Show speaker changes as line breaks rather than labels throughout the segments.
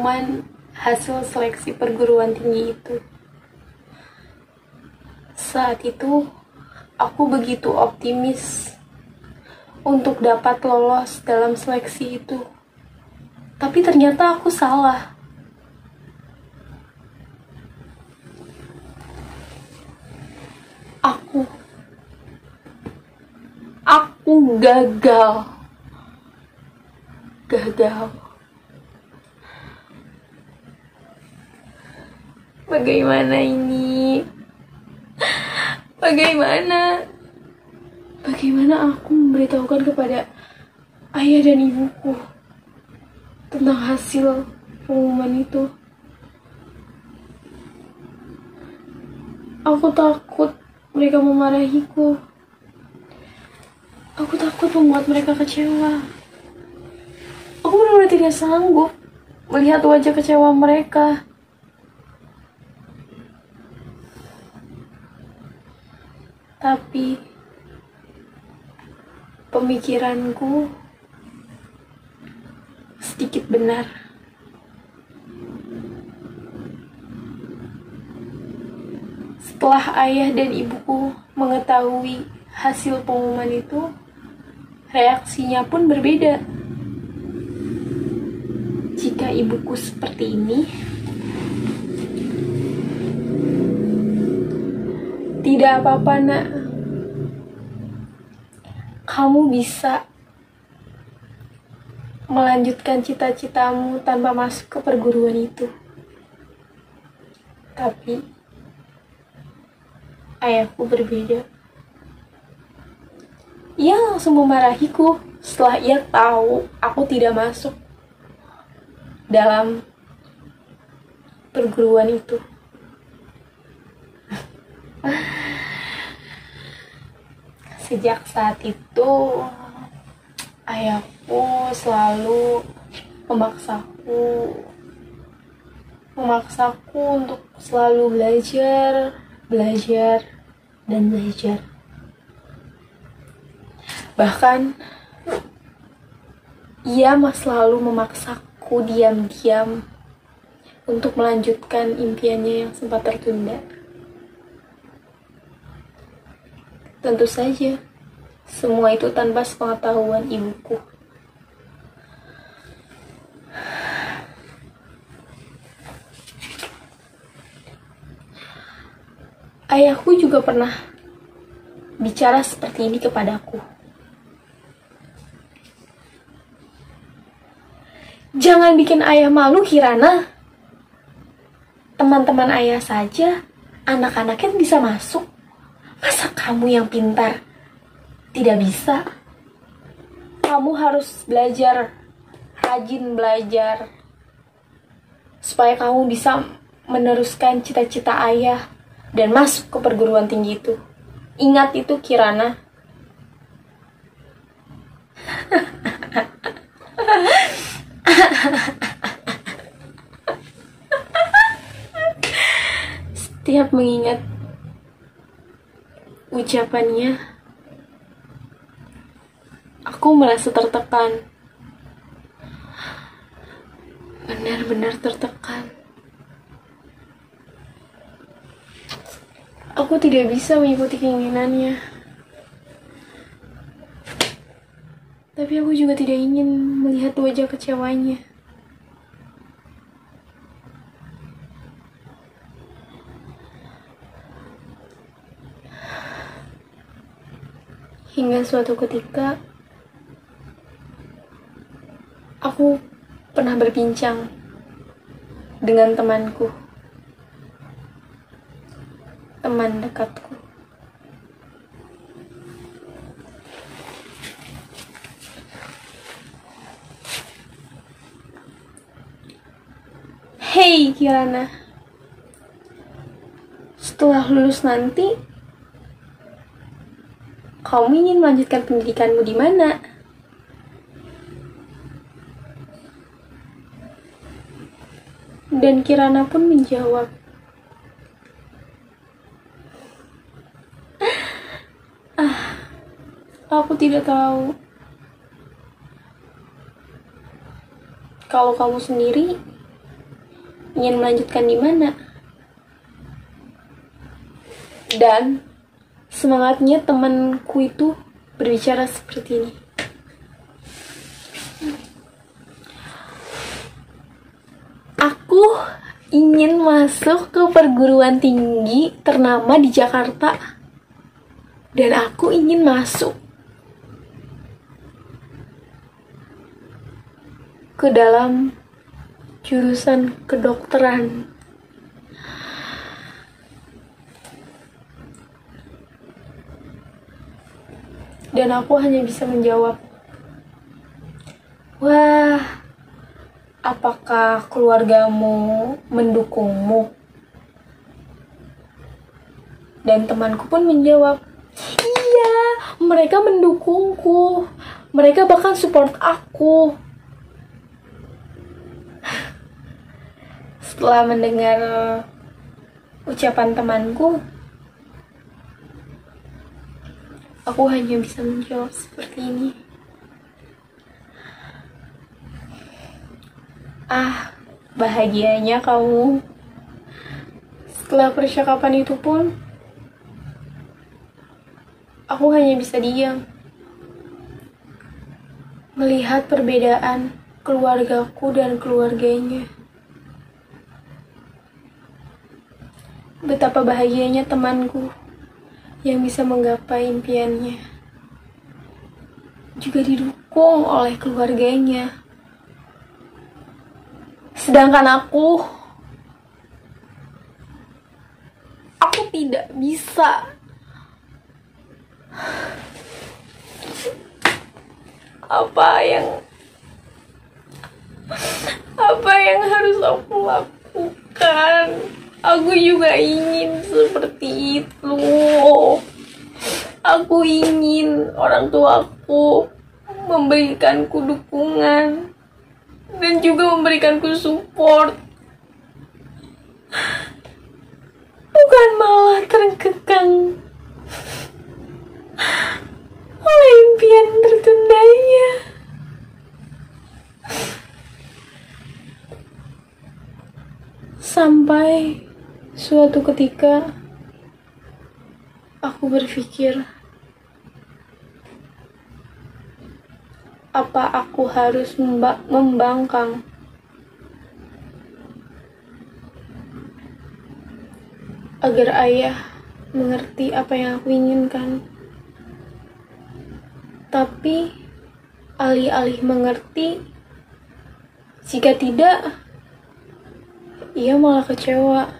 pengumuman hasil seleksi perguruan tinggi itu. Saat itu, aku begitu optimis untuk dapat lolos dalam seleksi itu. Tapi ternyata aku salah. Aku gagal. Bagaimana ini? Bagaimana aku memberitahukan kepada ayah dan ibuku tentang hasil pengumuman itu? Aku takut mereka memarahiku. Aku takut membuat mereka kecewa. Aku benar-benar tidak sanggup melihat wajah kecewa mereka. Tapi pemikiranku sedikit benar. Setelah ayah dan ibuku mengetahui hasil pengumuman itu, reaksinya pun berbeda. Jika ibuku seperti ini, tidak apa-apa nak, kamu bisa melanjutkan cita-citamu tanpa masuk ke perguruan itu. Tapi ayahku berbeda. Ia langsung memarahiku setelah ia tahu aku tidak masuk dalam perguruan itu. Sejak saat itu, ayahku selalu memaksaku untuk selalu belajar, dan belajar. Bahkan, ia selalu memaksaku diam-diam untuk melanjutkan impiannya yang sempat tertunda. Tentu saja, semua itu tanpa sepengetahuan ibuku. Ayahku juga pernah bicara seperti ini kepadaku. Jangan bikin ayah malu, Kirana. Teman-teman ayah saja, anak-anaknya bisa masuk. Masa kamu yang pintar tidak bisa? Kamu harus belajar, rajin belajar, supaya kamu bisa meneruskan cita-cita ayah dan masuk ke perguruan tinggi itu. Ingat itu, Kirana. Setiap mengingat ucapannya, aku merasa tertekan. Benar-benar tertekan. Aku tidak bisa mengikuti keinginannya. Tapi aku juga tidak ingin melihat wajah kecewanya. Hingga suatu ketika, aku pernah berbincang dengan temanku, teman dekatku. Hei Kirana, setelah lulus nanti, kamu ingin melanjutkan pendidikanmu di mana? Dan Kirana pun menjawab, aku tidak tahu. Kalau kamu sendiri, ingin melanjutkan di mana. Dan semangatnya temanku itu berbicara seperti ini. Aku ingin masuk ke perguruan tinggi ternama di Jakarta. Dan aku ingin masuk ke dalam jurusan kedokteran. Dan aku hanya bisa menjawab, wah, apakah keluargamu mendukungmu? Dan temanku pun menjawab, iya, mereka mendukungku. Mereka bahkan support aku. Setelah mendengar ucapan temanku, aku hanya bisa menjawab seperti ini. Ah, bahagianya kamu. Setelah percakapan itu pun, aku hanya bisa diam, melihat perbedaan keluargaku dan keluarganya. Betapa bahagianya temanku yang bisa menggapai impiannya, juga didukung oleh keluarganya. Sedangkan aku tidak bisa. Apa yang harus aku lakukan? Aku juga ingin seperti itu. Aku ingin orang tuaku memberikanku dukungan dan juga memberikanku support. Bukan malah terkekang oleh impian tertundanya. Sampai suatu ketika aku berpikir, apa aku harus membangkang agar ayah mengerti apa yang aku inginkan? Tapi alih-alih mengerti, jika tidak, ia malah kecewa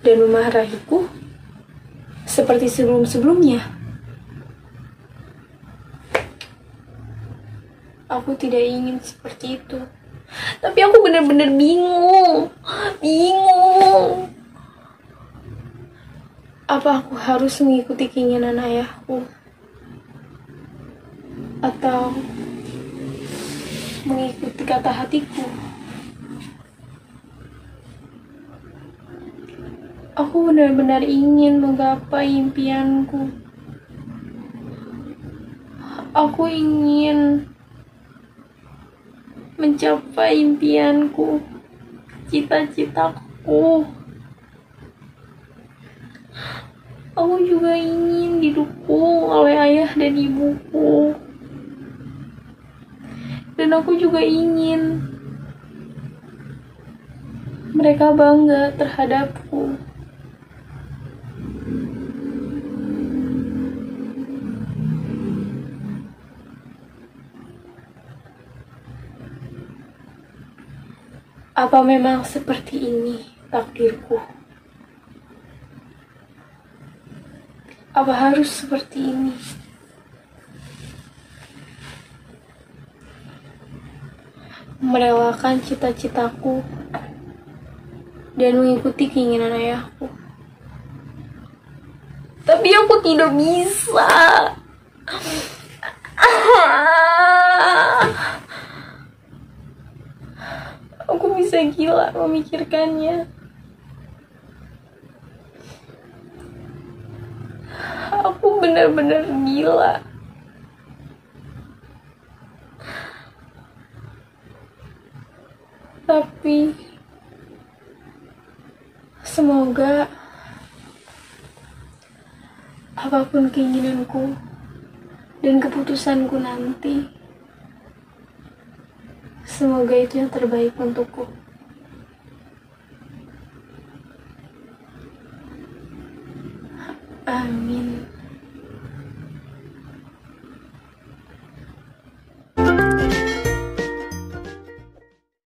dan memarahiku seperti sebelum-sebelumnya. Aku tidak ingin seperti itu. Tapi aku benar-benar bingung. Apa aku harus mengikuti keinginan ayahku? Atau mengikuti kata hatiku? Aku benar-benar ingin menggapai impianku. Aku ingin mencapai impianku, cita-citaku. Aku juga ingin didukung oleh ayah dan ibuku. Dan aku juga ingin mereka bangga terhadapku. Apa memang seperti ini takdirku? Apa harus seperti ini? Merelakan cita-citaku dan mengikuti keinginan ayahku. Tapi aku tidak bisa. Aku bisa gila memikirkannya. Aku benar-benar gila. Tapi semoga apapun keinginanku dan keputusanku nanti, semoga itu yang terbaik untukku. Amin.